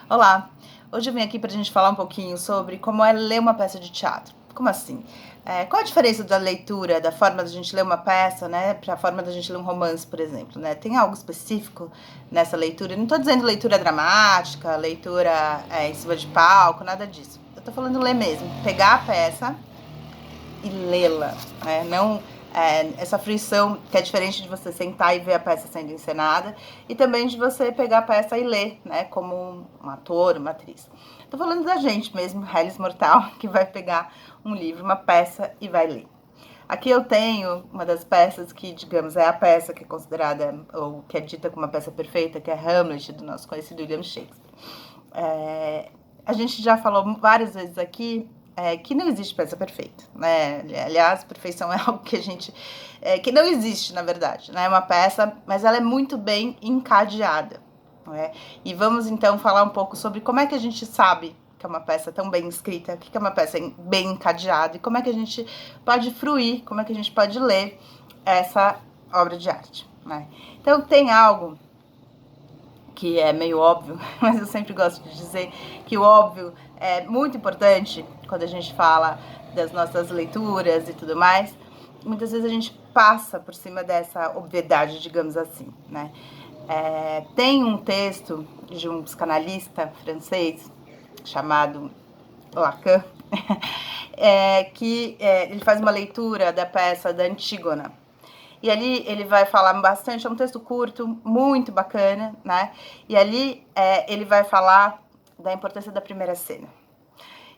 Olá, hoje eu vim aqui para a gente falar um pouquinho sobre como é ler uma peça de teatro. Como assim? Qual a diferença da leitura, da forma da gente ler uma peça, né, para a forma da gente ler um romance, por exemplo, né? Tem algo específico nessa leitura? Eu não estou dizendo leitura dramática, leitura em cima de palco, nada disso. Eu estou falando ler mesmo, pegar a peça e lê-la, né? Não essa fruição que é diferente de você sentar e ver a peça sendo encenada e também de você pegar a peça e ler, né? Como um ator, uma atriz. Tô falando da gente mesmo, Hellis Mortal, que vai pegar um livro, uma peça e vai ler. Aqui eu tenho uma das peças que, digamos, é a peça que é considerada, ou que é dita como uma peça perfeita, que é Hamlet, do nosso conhecido William Shakespeare. A gente já falou várias vezes aqui que não existe peça perfeita, né? Aliás, perfeição é algo que a gente... que não existe, na verdade, né? É uma peça, mas ela é muito bem encadeada, né? E vamos, então, falar um pouco sobre como é que a gente sabe que é uma peça tão bem escrita, o que é uma peça bem encadeada e como é que a gente pode fruir, como é que a gente pode ler essa obra de arte, né? Então, tem algo que é meio óbvio, mas eu sempre gosto de dizer que o óbvio é muito importante quando a gente fala das nossas leituras e tudo mais. Muitas vezes a gente passa por cima dessa obviedade, digamos assim, né? Tem um texto de um psicanalista francês chamado Lacan, que ele faz uma leitura da peça da Antígona. E ali ele vai falar bastante, é um texto curto, muito bacana, né? E ali ele vai falar da importância da primeira cena.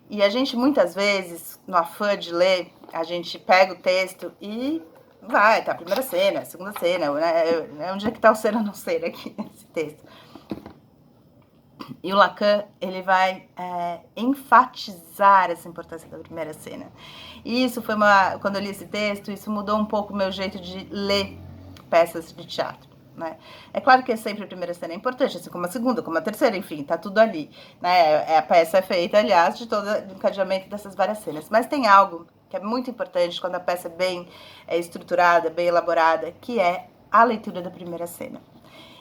E a gente, muitas vezes, no afã de ler, a gente pega o texto e vai, tá, a primeira cena, a segunda cena, né? Onde é que tá o ser a não ser aqui nesse texto? E o Lacan, ele vai enfatizar essa importância da primeira cena. E isso foi quando eu li esse texto, isso mudou um pouco o meu jeito de ler peças de teatro, né? É claro que sempre a primeira cena é importante, assim como a segunda, como a terceira, enfim, tá tudo ali, né? A peça é feita, aliás, de todo o encadeamento dessas várias cenas. Mas tem algo que é muito importante quando a peça é bem estruturada, bem elaborada, que é a leitura da primeira cena.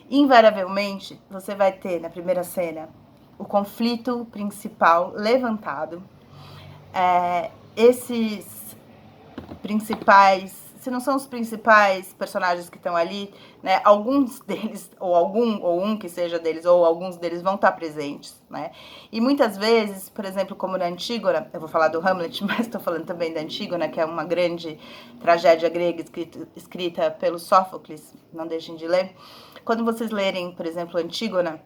Invariavelmente, você vai ter na primeira cena o conflito principal levantado. Esses principais, se não são os principais personagens que estão ali, né, alguns deles, ou um que seja deles, ou alguns deles vão estar presentes, né? E muitas vezes, por exemplo, como na Antígona, eu vou falar do Hamlet, mas estou falando também da Antígona, que é uma grande tragédia grega escrita pelo Sófocles, não deixem de ler. Quando vocês lerem, por exemplo, Antígona,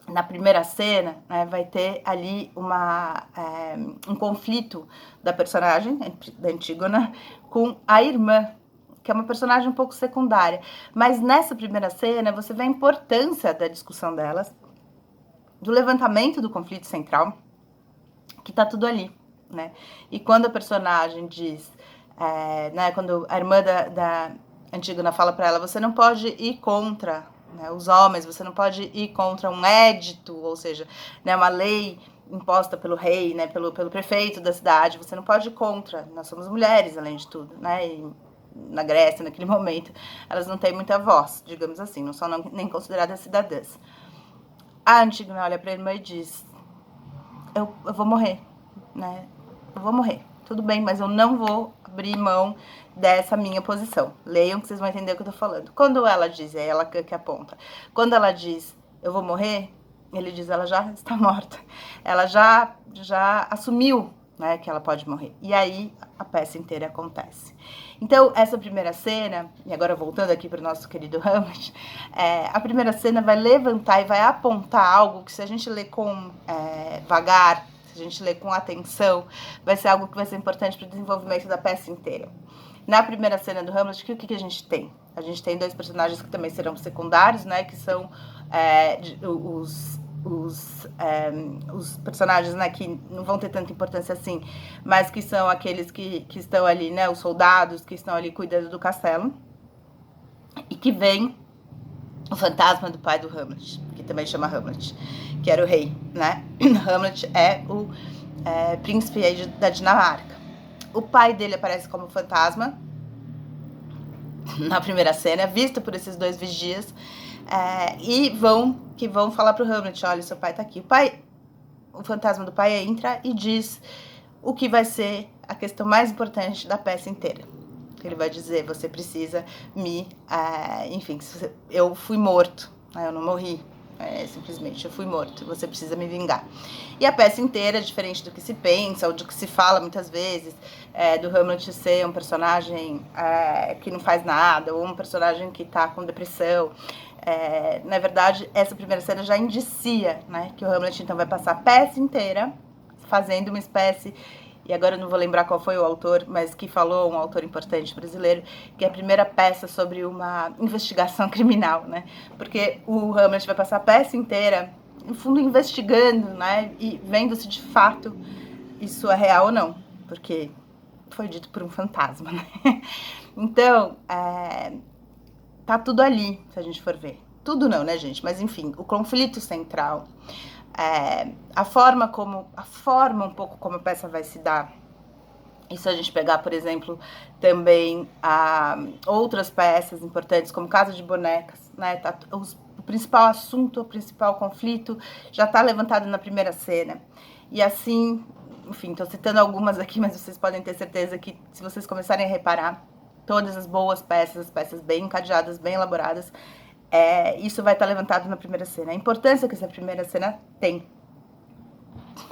na primeira cena, né, vai ter ali um conflito da personagem, da Antígona, com a irmã, que é uma personagem um pouco secundária. Mas nessa primeira cena, você vê a importância da discussão delas, do levantamento do conflito central, que tá tudo ali, né? E quando a personagem diz, né, quando a irmã da Antígona fala para ela, você não pode ir contra, né, os homens, você não pode ir contra um édito, ou seja, né, uma lei imposta pelo rei, né, pelo prefeito da cidade, você não pode ir contra, nós somos mulheres, além de tudo, né, e na Grécia, naquele momento, elas não têm muita voz, digamos assim, não são nem consideradas cidadãs. A Antígona olha para a irmã e diz, eu vou morrer, né, eu vou morrer. Tudo bem, mas eu não vou abrir mão dessa minha posição. Leiam que vocês vão entender o que eu tô falando. Quando ela diz, é ela que aponta. Quando ela diz, eu vou morrer, ele diz, ela já está morta. Ela já assumiu, né, que ela pode morrer. E aí a peça inteira acontece. Então, essa primeira cena, e agora voltando aqui para o nosso querido Hamlet, a primeira cena vai levantar e vai apontar algo que se a gente ler com vagar, se a gente ler com atenção, vai ser algo que vai ser importante para o desenvolvimento da peça inteira. Na primeira cena do Hamlet, o que a gente tem? A gente tem dois personagens que também serão secundários, né? Que são os personagens, né, que não vão ter tanta importância assim, mas que são aqueles que estão ali, né? Os soldados que estão ali cuidando do castelo. E que vem o fantasma do pai do Hamlet, que também chama Hamlet, que era o rei, né? Hamlet é o príncipe aí da Dinamarca. O pai dele aparece como fantasma na primeira cena, visto por esses dois vigias, e vão falar pro Hamlet, olha, seu pai tá aqui. O fantasma do pai entra e diz o que vai ser a questão mais importante da peça inteira. Ele vai dizer, você precisa enfim, eu fui morto, né? Eu não morri, simplesmente eu fui morto, você precisa me vingar. E a peça inteira, diferente do que se pensa, ou do que se fala muitas vezes, do Hamlet ser um personagem que não faz nada, ou um personagem que tá com depressão. Na verdade, essa primeira cena já indicia, né, que o Hamlet então vai passar a peça inteira fazendo uma espécie, e agora eu não vou lembrar qual foi o autor, mas que falou, um autor importante brasileiro, que é a primeira peça sobre uma investigação criminal, né? Porque o Hamlet vai passar a peça inteira, no fundo, investigando, né? E vendo se de fato isso é real ou não, porque foi dito por um fantasma, né? Então, tá tudo ali, se a gente for ver. Tudo não, né, gente? Mas enfim, o conflito central, a forma um pouco como a peça vai se dar. E se a gente pegar, por exemplo, também outras peças importantes, como Casa de Bonecas, né? O principal assunto, o principal conflito já está levantado na primeira cena. E assim, enfim, estou citando algumas aqui, mas vocês podem ter certeza que, se vocês começarem a reparar, todas as boas peças, as peças bem encadeadas, bem elaboradas, isso vai estar levantado na primeira cena. A importância que essa primeira cena tem,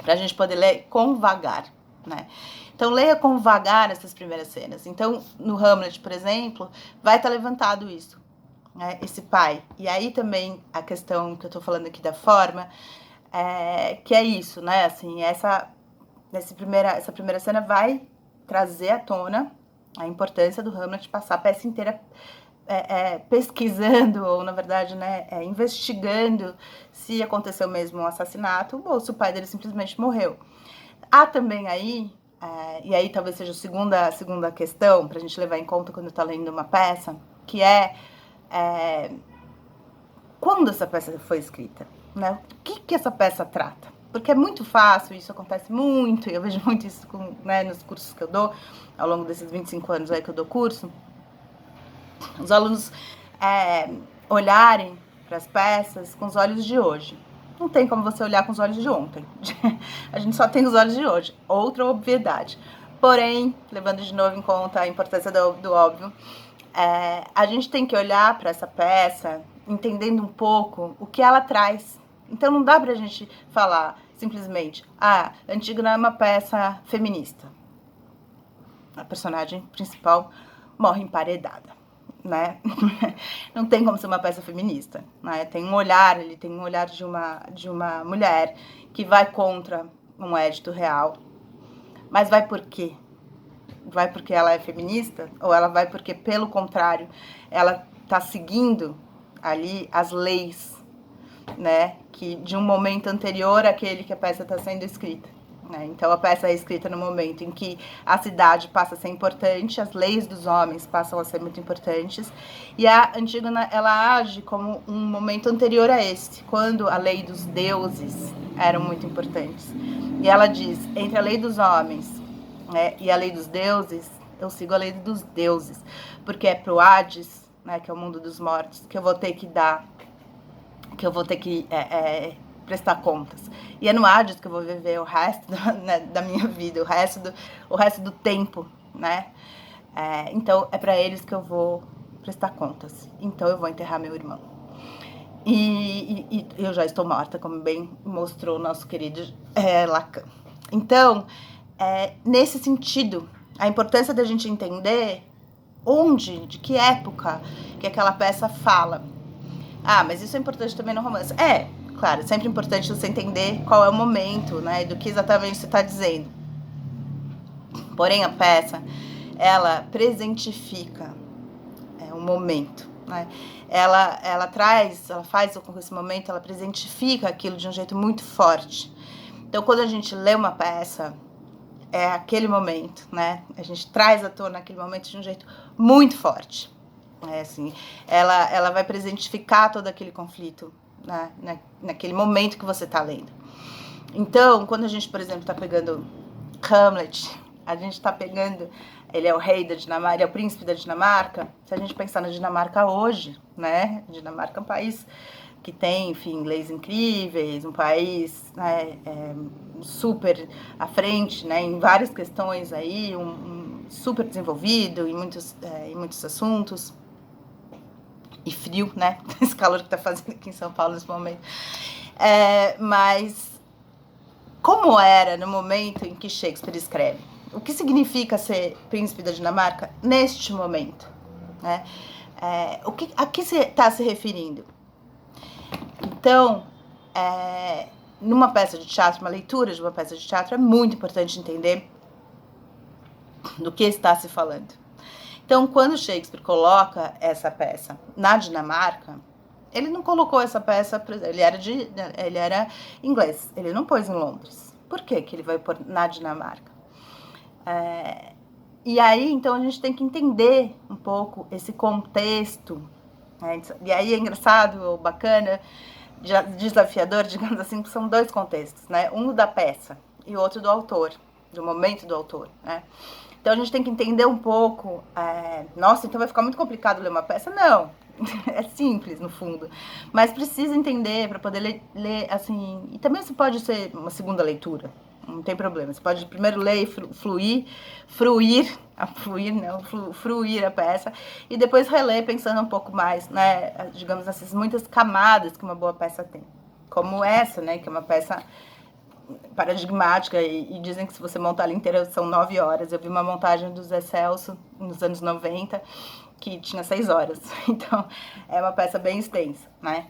para a gente poder ler com vagar, né? Então, leia com vagar essas primeiras cenas. Então, no Hamlet, por exemplo, vai estar levantado isso, né? Esse pai. E aí também a questão que eu tô falando aqui da forma, que é isso, né? Assim, essa primeira cena vai trazer à tona a importância do Hamlet passar a peça inteira pesquisando, ou na verdade, né, investigando se aconteceu mesmo um assassinato ou se o pai dele simplesmente morreu. Há também aí, e aí talvez seja a segunda questão para a gente levar em conta quando está lendo uma peça, que quando essa peça foi escrita, né? O que essa peça trata? Porque é muito fácil, isso acontece muito, e eu vejo muito isso nos cursos que eu dou, ao longo desses 25 anos aí que eu dou curso, os alunos olharem para as peças com os olhos de hoje. Não tem como você olhar com os olhos de ontem. A gente só tem os olhos de hoje. Outra obviedade. Porém, levando de novo em conta a importância do óbvio, a gente tem que olhar para essa peça entendendo um pouco o que ela traz. Então não dá pra gente falar simplesmente, Antígona é uma peça feminista. A personagem principal morre emparedada, né? Não tem como ser uma peça feminista, né? Tem um olhar de uma mulher que vai contra um édito real. Mas vai por quê? Vai porque ela é feminista? Ou ela vai porque, pelo contrário, ela está seguindo ali as leis, né? Que de um momento anterior àquele que a peça está sendo escrita. Então a peça é escrita no momento em que a cidade passa a ser importante, as leis dos homens passam a ser muito importantes, e a Antígona, ela age como um momento anterior a este, quando a lei dos deuses eram muito importantes. E ela diz, entre a lei dos homens, né, e a lei dos deuses, eu sigo a lei dos deuses, porque é pro Hades, né, que é o mundo dos mortos, que eu vou ter que prestar contas. E é no Hades que eu vou viver o resto da minha vida, o resto do tempo, né? Então, é para eles que eu vou prestar contas. Então, eu vou enterrar meu irmão. E eu já estou morta, como bem mostrou o nosso querido Lacan. Então, nesse sentido, a importância da gente entender de que época que aquela peça fala. Mas isso é importante também no romance. Claro, é sempre importante você entender qual é o momento, né, do que exatamente você está dizendo. Porém, a peça, ela presentifica um momento, né? Ela faz com que esse momento, ela presentifica aquilo de um jeito muito forte. Então, quando a gente lê uma peça, é aquele momento, né? A gente traz à tona aquele momento de um jeito muito forte. Assim, ela vai presentificar todo aquele conflito, né, naquele momento que você está lendo. Então, quando a gente, por exemplo, está pegando Hamlet, a gente está pegando ele é o rei da Dinamarca, ele é o príncipe da Dinamarca. Se a gente pensar na Dinamarca hoje, né, a Dinamarca é um país que tem, enfim, leis incríveis, um país, né, super à frente, né, em várias questões aí, super desenvolvido em muitos assuntos, e frio, né, esse calor que tá fazendo aqui em São Paulo nesse momento. Mas como era no momento em que Shakespeare escreve? O que significa ser príncipe da Dinamarca neste momento? Né? A que se está se referindo? Então, numa peça de teatro, uma leitura de uma peça de teatro, é muito importante entender do que está se falando. Então, quando Shakespeare coloca essa peça na Dinamarca, ele não colocou essa peça, ele era inglês, ele não pôs em Londres. Por que ele vai pôr na Dinamarca? E aí, então, a gente tem que entender um pouco esse contexto. Né? E aí é engraçado, ou bacana, desafiador, digamos assim, que são dois contextos, né? Um da peça e o outro do autor, do momento do autor, né? Então a gente tem que entender um pouco. Nossa, então vai ficar muito complicado ler uma peça? Não, é simples no fundo, mas precisa entender para poder ler assim. E também você pode ser uma segunda leitura, não tem problema. Você pode primeiro ler e fruir a peça e depois reler pensando um pouco mais, né? Digamos essas muitas camadas que uma boa peça tem, como essa, né? Que é uma peça paradigmática e dizem que se você montar ela inteira são 9 horas. Eu vi uma montagem do Zé Celso nos anos 90 que tinha 6 horas. Então, é uma peça bem extensa, né?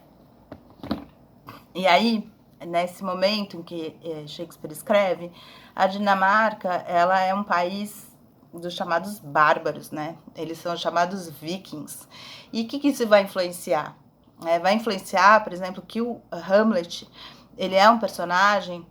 E aí, nesse momento em que Shakespeare escreve, a Dinamarca, ela é um país dos chamados bárbaros, né? Eles são chamados vikings. E o que isso vai influenciar? Vai influenciar, por exemplo, que o Hamlet, ele é um personagem.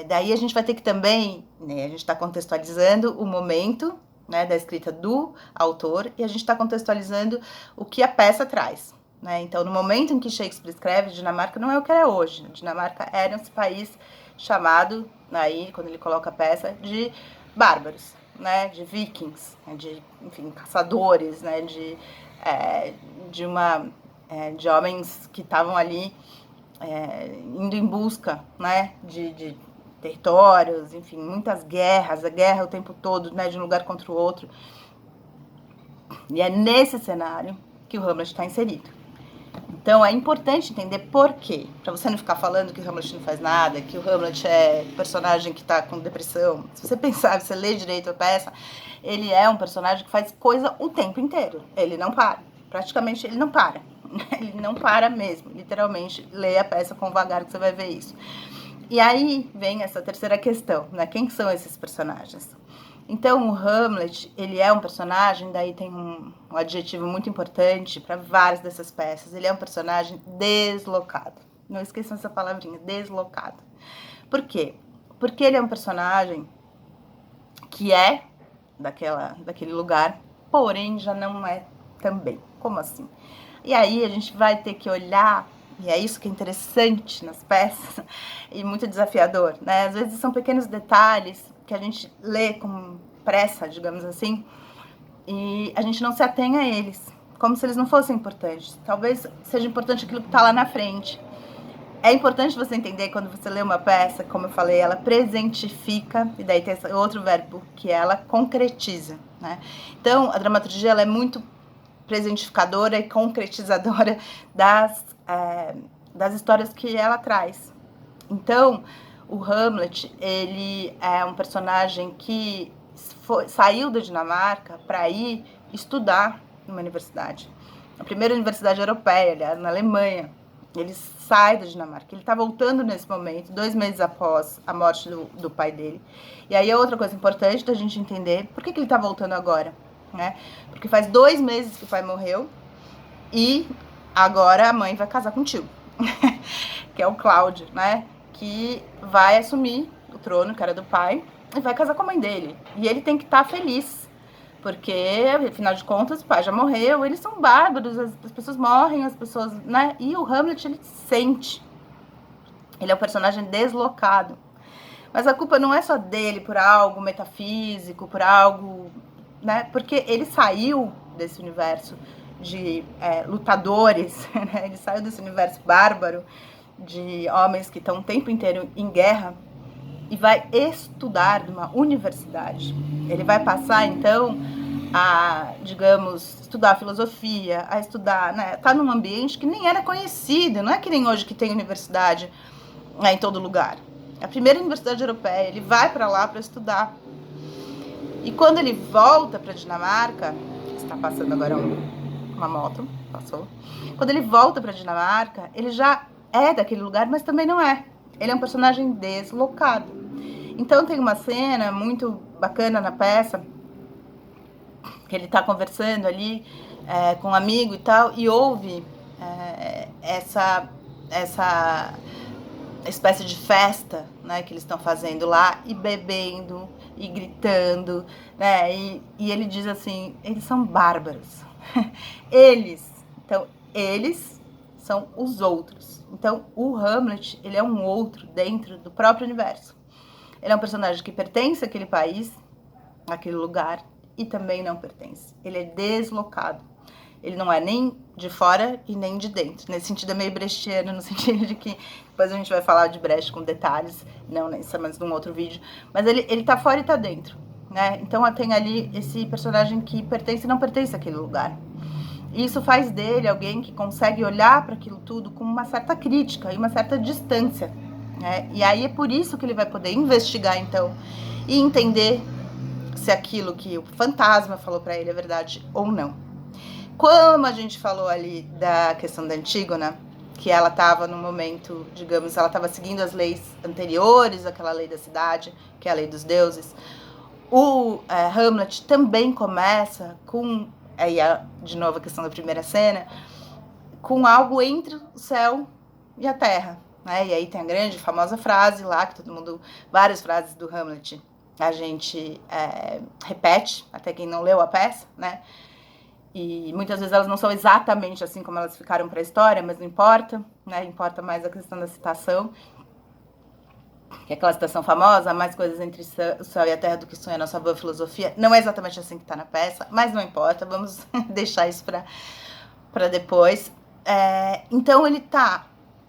Daí a gente vai ter que também, né, a gente está contextualizando o momento, né, da escrita do autor e a gente está contextualizando o que a peça traz. Né? Então, no momento em que Shakespeare escreve, a Dinamarca não é o que é hoje. A Dinamarca era esse país chamado, aí, quando ele coloca a peça, de bárbaros, né, de vikings, né, de, enfim, caçadores, né, de homens que estavam ali indo em busca, né, de territórios, enfim, muitas guerras, a guerra o tempo todo, né, de um lugar contra o outro. E é nesse cenário que o Hamlet está inserido. Então é importante entender por quê, para você não ficar falando que o Hamlet não faz nada, que o Hamlet é personagem que está com depressão. Se você pensar, se você ler direito a peça, ele é um personagem que faz coisa o tempo inteiro. Ele não para, praticamente ele não para. Ele não para mesmo, literalmente, leia a peça com vagar que você vai ver isso. E aí vem essa terceira questão, né? Quem são esses personagens? Então, o Hamlet, ele é um personagem, daí tem um adjetivo muito importante para várias dessas peças. Ele é um personagem deslocado. Não esqueçam essa palavrinha, deslocado. Por quê? Porque ele é um personagem que é daquele lugar, porém já não é também. Como assim? E aí a gente vai ter que olhar, e é isso que é interessante nas peças, e muito desafiador, né? Às vezes são pequenos detalhes que a gente lê com pressa, digamos assim, e a gente não se atém a eles, como se eles não fossem importantes. Talvez seja importante aquilo que está lá na frente. É importante você entender quando você lê uma peça, como eu falei, ela presentifica, e daí tem esse outro verbo, que ela concretiza, né? Então, a dramaturgia ela é muito presentificadora e concretizadora das histórias que ela traz. Então, o Hamlet, ele é um personagem que saiu da Dinamarca para ir estudar numa universidade. A primeira universidade europeia, aliás, na Alemanha. Ele sai da Dinamarca. Ele está voltando nesse momento, 2 meses após a morte do pai dele. E aí é outra coisa importante da gente entender por que ele está voltando agora. Né? Porque faz 2 meses que o pai morreu e agora a mãe vai casar com o tio, que é o Cláudio, né? Que vai assumir o trono, que era do pai, e vai casar com a mãe dele. E ele tem que estar feliz, porque, afinal de contas, o pai já morreu, eles são bárbaros, as pessoas morrem, as pessoas, né? E o Hamlet, ele sente. Ele é um personagem deslocado. Mas a culpa não é só dele por algo metafísico, por algo né? Porque ele saiu desse universo de lutadores, né? Ele saiu desse universo bárbaro de homens que estão o tempo inteiro em guerra e vai estudar numa universidade. Ele vai passar, então, a, digamos, estudar filosofia, a estudar, né? Tá num ambiente que nem era conhecido, não é que nem hoje que tem universidade, né, em todo lugar. A primeira universidade europeia, ele vai para lá para estudar. E quando ele volta para a Dinamarca, está passando agora uma moto, passou. Quando ele volta para a Dinamarca, ele já é daquele lugar, mas também não é. Ele é um personagem deslocado. Então tem uma cena muito bacana na peça, que ele está conversando ali com um amigo e tal, e ouve essa espécie de festa, né, que eles estão fazendo lá, e bebendo, e gritando, né, e ele diz assim, eles são bárbaros. Então, eles são os outros. Então, o Hamlet, ele é um outro dentro do próprio universo. Ele é um personagem que pertence àquele país, àquele lugar, e também não pertence. Ele é deslocado. Ele não é nem de fora e nem de dentro. Nesse sentido é meio brechtiano, no sentido de que depois a gente vai falar de Brecht com detalhes, não nessa, mas num outro vídeo. Mas ele tá fora e tá dentro, né? Então tem ali esse personagem que pertence e não pertence àquele lugar. E isso faz dele alguém que consegue olhar para aquilo tudo com uma certa crítica e uma certa distância, né? E aí é por isso que ele vai poder investigar, então, e entender se aquilo que o fantasma falou para ele é verdade ou não. Como a gente falou ali da questão da Antígona, que ela estava no momento, digamos, ela estava seguindo as leis anteriores àquela lei da cidade, que é a lei dos deuses, o Hamlet também começa com, aí de novo a questão da primeira cena, com algo entre o céu e a terra, né? E aí tem a grande, famosa frase lá, que todo mundo, várias frases do Hamlet, a gente repete, até quem não leu a peça, né? E muitas vezes elas não são exatamente assim como elas ficaram para a história, mas não importa, né? Importa mais a questão da citação, que é aquela citação famosa, mais coisas entre o céu e a terra do que sonha a nossa boa filosofia. Não é exatamente assim que está na peça, mas não importa, vamos deixar isso para depois. Então ele está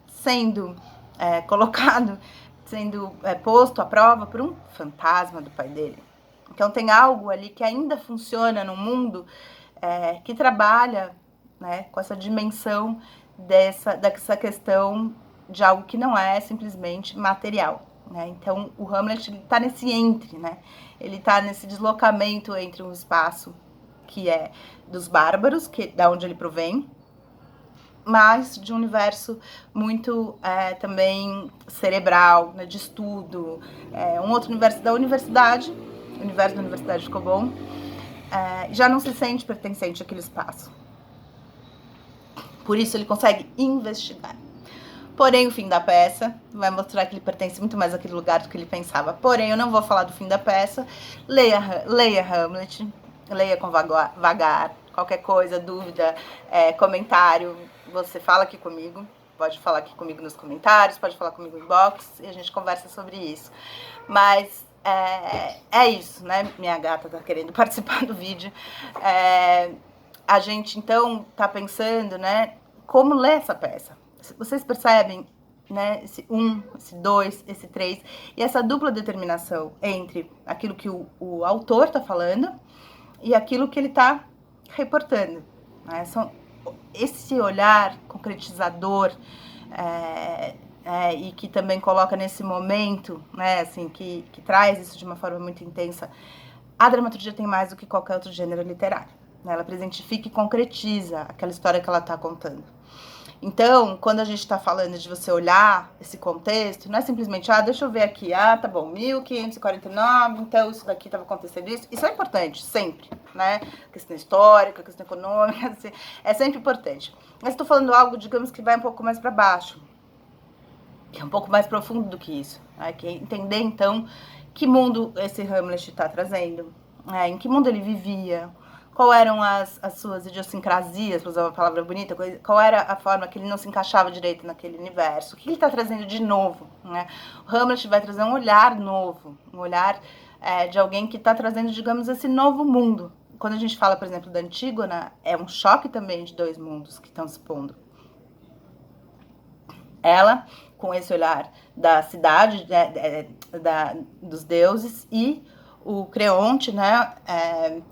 sendo colocado, sendo posto à prova por um fantasma do pai dele. Então tem algo ali que ainda funciona no mundo que trabalha, né, com essa dimensão dessa questão de algo que não é simplesmente material, né? Então o Hamlet está nesse entre, né? Ele está nesse deslocamento entre um espaço que é dos bárbaros, que da onde ele provém, mas de um universo muito também cerebral, né, de estudo, um outro universo da universidade, o universo da universidade ficou bom, já não se sente pertencente àquele espaço. Por isso ele consegue investigar. Porém, o fim da peça vai mostrar que ele pertence muito mais àquele lugar do que ele pensava. Porém, eu não vou falar do fim da peça. Leia Hamlet, leia com vagar. Qualquer coisa, dúvida, comentário, você fala aqui comigo. Pode falar aqui comigo nos comentários, pode falar comigo no inbox e a gente conversa sobre isso. Mas é isso, né? Minha gata tá querendo participar do vídeo. A gente, então, tá pensando, né? Como ler essa peça. Vocês percebem, né? Esse 1, esse 2, esse 3. E essa dupla determinação entre aquilo que o autor tá falando e aquilo que ele tá reportando, né? Esse olhar concretizador e que também coloca nesse momento, né, assim, que traz isso de uma forma muito intensa. A dramaturgia tem mais do que qualquer outro gênero literário, né? Ela presentifica e concretiza aquela história que ela está contando. Então, quando a gente está falando de você olhar esse contexto, não é simplesmente, deixa eu ver aqui, tá bom, 1549, então isso daqui estava acontecendo isso. Isso é importante, sempre, né? Questão histórica, questão econômica, assim, é sempre importante. Mas estou falando algo, digamos, que vai um pouco mais para baixo, que é um pouco mais profundo do que isso, né? Que é entender, então, que mundo esse Hamlet está trazendo, em que mundo ele vivia, qual eram as suas idiosincrasias, para usar uma palavra bonita, qual era a forma que ele não se encaixava direito naquele universo, o que ele está trazendo de novo, né? O Hamlet vai trazer um olhar novo, um olhar de alguém que está trazendo, digamos, esse novo mundo, quando a gente fala, por exemplo, da Antígona, é um choque também de dois mundos que estão se pondo. Ela, com esse olhar da cidade, dos deuses, e o Creonte, né,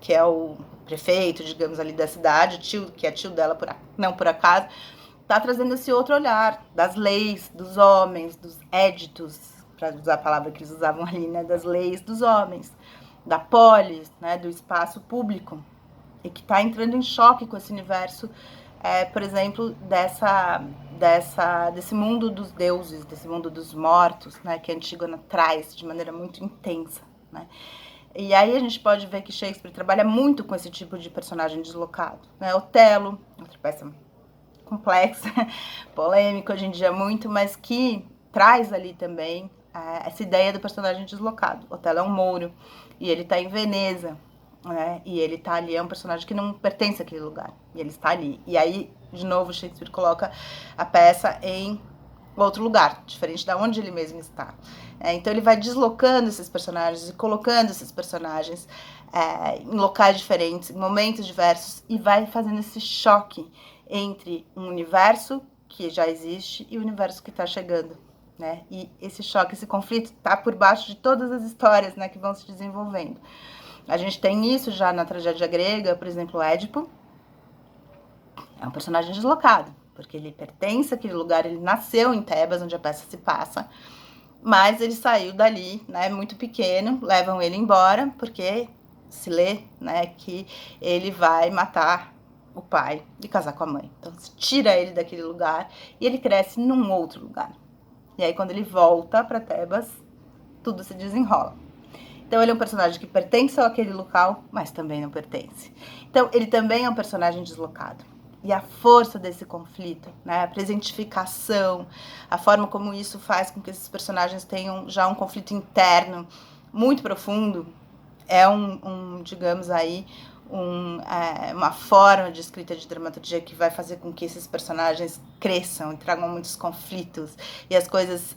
que é o prefeito, digamos, ali da cidade, que é tio dela, não por acaso, tá trazendo esse outro olhar das leis, dos homens, dos éditos, para usar a palavra que eles usavam ali, né, das leis dos homens, da polis, né, do espaço público, e que está entrando em choque com esse universo, por exemplo, desse mundo dos deuses, desse mundo dos mortos, né, que a Antígona traz de maneira muito intensa, né. E aí a gente pode ver que Shakespeare trabalha muito com esse tipo de personagem deslocado, né. Otelo, outra peça complexa, polêmica hoje em dia muito, mas que traz ali também essa ideia do personagem deslocado. Otelo é um mouro e ele tá em Veneza, né? E ele tá ali, é um personagem que não pertence àquele lugar, e ele está ali. E aí, de novo, Shakespeare coloca a peça em outro lugar, diferente da onde ele mesmo está. Então ele vai deslocando esses personagens e colocando esses personagens em locais diferentes, em momentos diversos, e vai fazendo esse choque entre um universo que já existe e o universo que está chegando, né? E esse choque, esse conflito está por baixo de todas as histórias, né, que vão se desenvolvendo. A gente tem isso já na tragédia grega, por exemplo, Édipo é um personagem deslocado, porque ele pertence àquele lugar, ele nasceu em Tebas, onde a peça se passa, mas ele saiu dali, né, muito pequeno, levam ele embora, porque se lê, né, que ele vai matar o pai e casar com a mãe. Então, se tira ele daquele lugar e ele cresce num outro lugar. E aí, quando ele volta para Tebas, tudo se desenrola. Então, ele é um personagem que pertence àquele local, mas também não pertence. Então, ele também é um personagem deslocado. E a força desse conflito, né, a presentificação, a forma como isso faz com que esses personagens tenham já um conflito interno muito profundo, é digamos aí, uma forma de escrita de dramaturgia que vai fazer com que esses personagens cresçam e tragam muitos conflitos e as coisas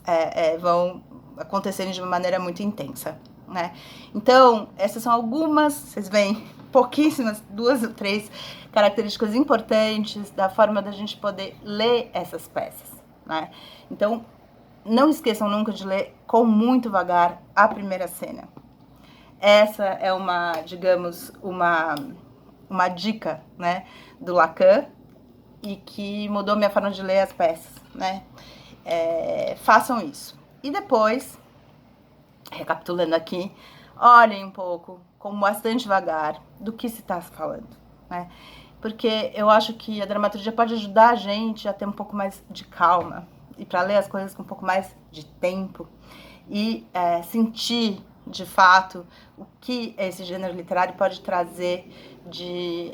vão acontecendo de uma maneira muito intensa, né? Então, essas são algumas, vocês veem, pouquíssimas, 2 ou 3 características importantes da forma da gente poder ler essas peças, né? Então, não esqueçam nunca de ler com muito vagar a primeira cena. Essa é digamos, uma dica, né, do Lacan, e que mudou minha forma de ler as peças, né? Façam isso. E depois, recapitulando aqui, olhem um pouco, com bastante vagar, do que se está falando, né? Porque eu acho que a dramaturgia pode ajudar a gente a ter um pouco mais de calma e para ler as coisas com um pouco mais de tempo e sentir de fato o que esse gênero literário pode trazer de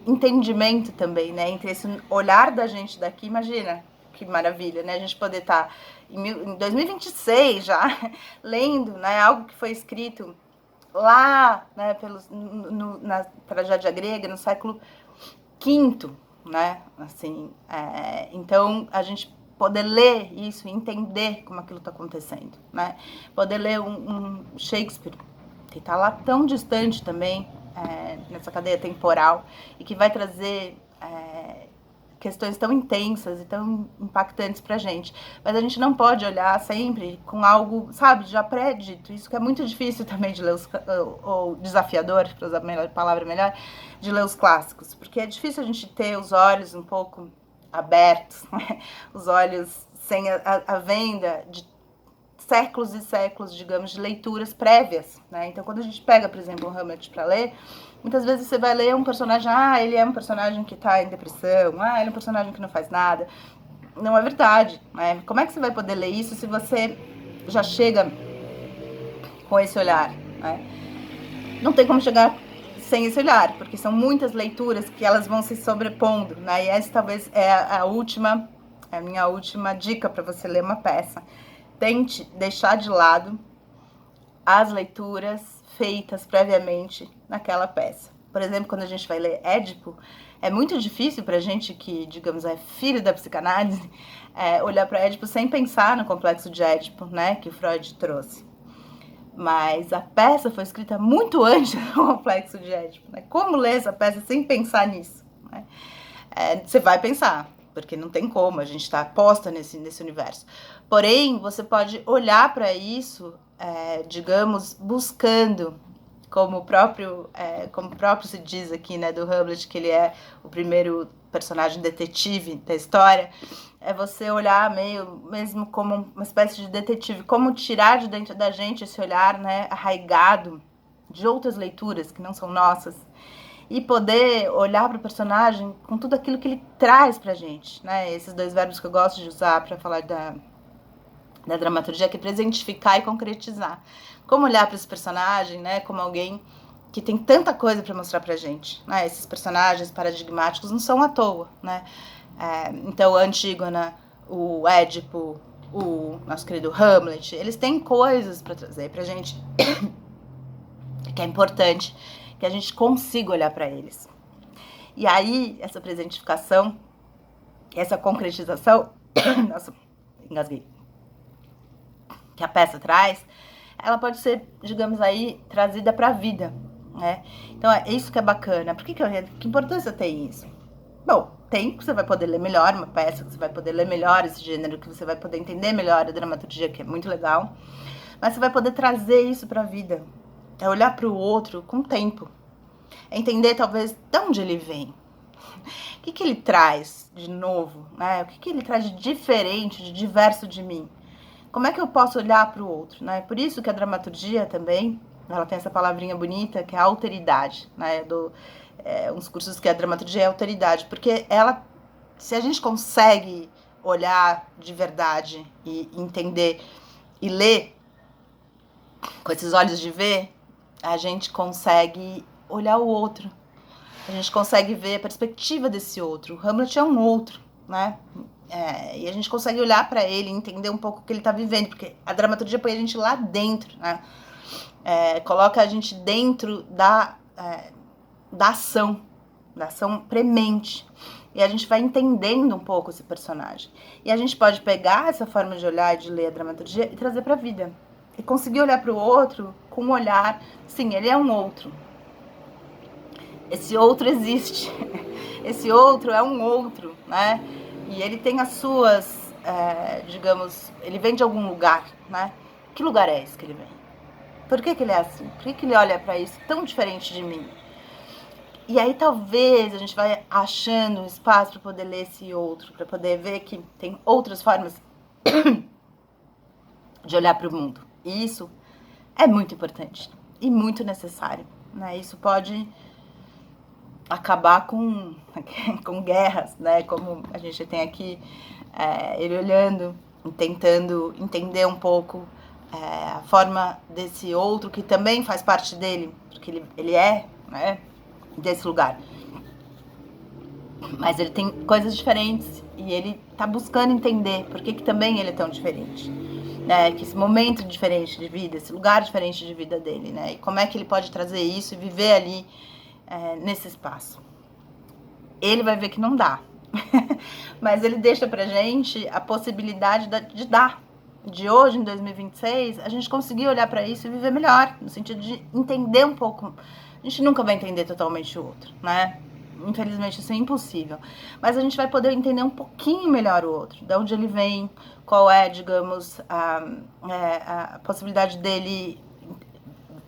entendimento também, né? Entre esse olhar da gente daqui, imagina que maravilha, né? A gente poder estar em 2026 já lendo, né, algo que foi escrito lá, né, na tragédia grega, no século V, né? Assim, então a gente poder ler isso e entender como aquilo está acontecendo, né? Poder ler um Shakespeare que está lá tão distante também, nessa cadeia temporal, e que vai trazer questões tão intensas e tão impactantes pra gente. Mas a gente não pode olhar sempre com algo, sabe, já pré-dito. Isso que é muito difícil também de ler ou desafiador, para usar a palavra melhor, de ler os clássicos. Porque é difícil a gente ter os olhos um pouco abertos, né? Os olhos sem a venda de séculos e séculos, digamos, de leituras prévias, né? Então, quando a gente pega, por exemplo, um Hamlet para ler, muitas vezes você vai ler um personagem, ele é um personagem que tá em depressão, ele é um personagem que não faz nada. Não é verdade, né? Como é que você vai poder ler isso se você já chega com esse olhar, né? Não tem como chegar sem esse olhar, porque são muitas leituras que elas vão se sobrepondo, né? E essa talvez é a minha última dica para você ler uma peça. Tente deixar de lado as leituras feitas previamente naquela peça. Por exemplo, quando a gente vai ler Édipo, é muito difícil pra gente que, digamos, é filho da psicanálise, olhar para Édipo sem pensar no complexo de Édipo, né, que o Freud trouxe. Mas a peça foi escrita muito antes do Complexo de Édipo, né? Como ler essa peça sem pensar nisso, né? Você vai pensar, porque não tem como, a gente está posta nesse universo. Porém, você pode olhar para isso, digamos, buscando, como o próprio se diz aqui, né, do Hamlet, que ele é o primeiro personagem detetive da história, é você olhar mesmo como uma espécie de detetive, como tirar de dentro da gente esse olhar, né, arraigado de outras leituras que não são nossas, e poder olhar para o personagem com tudo aquilo que ele traz pra gente, né? Esses dois verbos que eu gosto de usar para falar da dramaturgia, que é presentificar e concretizar. Como olhar para esse personagem, né, como alguém que tem tanta coisa para mostrar pra gente, né? Esses personagens paradigmáticos não são à toa, né? Então, a Antígona, o Édipo, o nosso querido Hamlet, eles têm coisas para trazer pra gente que é importante que a gente consiga olhar para eles. E aí, essa presentificação, essa concretização, nossa, engasguei, que a peça traz, ela pode ser, digamos aí, trazida para a vida, né? Então, é isso que é bacana. Por que importância tem isso? Bom, tem que você vai poder ler melhor uma peça, que você vai poder ler melhor esse gênero, que você vai poder entender melhor a dramaturgia, que é muito legal, mas você vai poder trazer isso para a vida. É olhar para o outro com tempo. É entender, talvez, de onde ele vem. O que ele traz de novo, né? O que ele traz de diferente, de diverso de mim? Como é que eu posso olhar para o outro, né? Por isso que a dramaturgia também, ela tem essa palavrinha bonita, que é a alteridade, né? Uns cursos que a dramaturgia é alteridade, porque ela, se a gente consegue olhar de verdade e entender e ler com esses olhos de ver, a gente consegue olhar o outro. A gente consegue ver a perspectiva desse outro. O Hamlet é um outro, né? E a gente consegue olhar para ele e entender um pouco o que ele está vivendo, porque a dramaturgia põe a gente lá dentro, né? Coloca a gente dentro da ação premente. E a gente vai entendendo um pouco esse personagem. E a gente pode pegar essa forma de olhar e de ler a dramaturgia e trazer para a vida. E conseguir olhar para o outro com um olhar, sim, ele é um outro. Esse outro existe. Esse outro é um outro, né? E ele tem as suas, digamos, ele vem de algum lugar, né? Que lugar é esse que ele vem? Por que ele é assim? Por que ele olha para isso tão diferente de mim? E aí talvez a gente vai achando um espaço para poder ler esse outro, para poder ver que tem outras formas de olhar para o mundo. E isso é muito importante e muito necessário, né? Isso pode acabar com guerras, né? Como a gente tem aqui, ele olhando, tentando entender um pouco a forma desse outro que também faz parte dele, porque ele é, né, desse lugar. Mas ele tem coisas diferentes e ele tá buscando entender por que também ele é tão diferente. Né, que esse momento diferente de vida, esse lugar diferente de vida dele, né? E como é que ele pode trazer isso e viver ali nesse espaço. Ele vai ver que não dá. Mas ele deixa pra gente a possibilidade de dar. De hoje, em 2026, a gente conseguir olhar para isso e viver melhor, no sentido de entender um pouco. A gente nunca vai entender totalmente o outro, né? Infelizmente, isso é impossível. Mas a gente vai poder entender um pouquinho melhor o outro. De onde ele vem, qual é, digamos, a possibilidade dele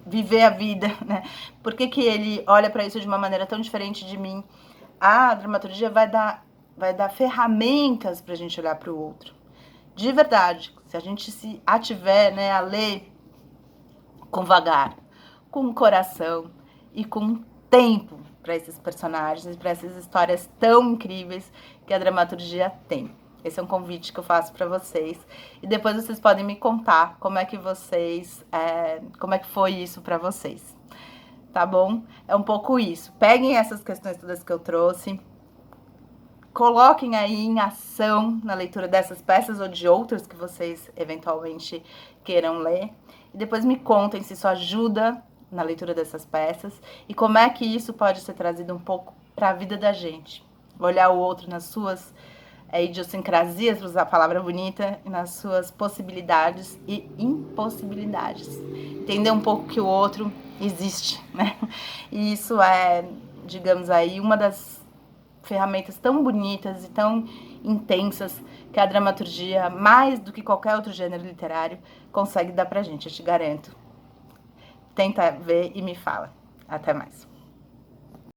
viver a vida, né? Por que ele olha para isso de uma maneira tão diferente de mim? A dramaturgia vai dar ferramentas para a gente olhar para o outro. De verdade, se a gente se ativer, né, a ler com vagar, com coração e com tempo para esses personagens, para essas histórias tão incríveis que a dramaturgia tem. Esse é um convite que eu faço para vocês. E depois vocês podem me contar como é que foi isso para vocês. Tá bom? É um pouco isso. Peguem essas questões todas que eu trouxe, coloquem aí em ação na leitura dessas peças ou de outras que vocês eventualmente queiram ler. E depois me contem se isso ajuda na leitura dessas peças e como é que isso pode ser trazido um pouco para a vida da gente. Olhar o outro nas suas idiosincrasias, para usar a palavra bonita, nas suas possibilidades e impossibilidades. Entender um pouco que o outro existe, né? E isso é, digamos aí, uma das ferramentas tão bonitas e tão intensas que a dramaturgia, mais do que qualquer outro gênero literário, consegue dar pra gente, eu te garanto. Tenta ver e me fala. Até mais.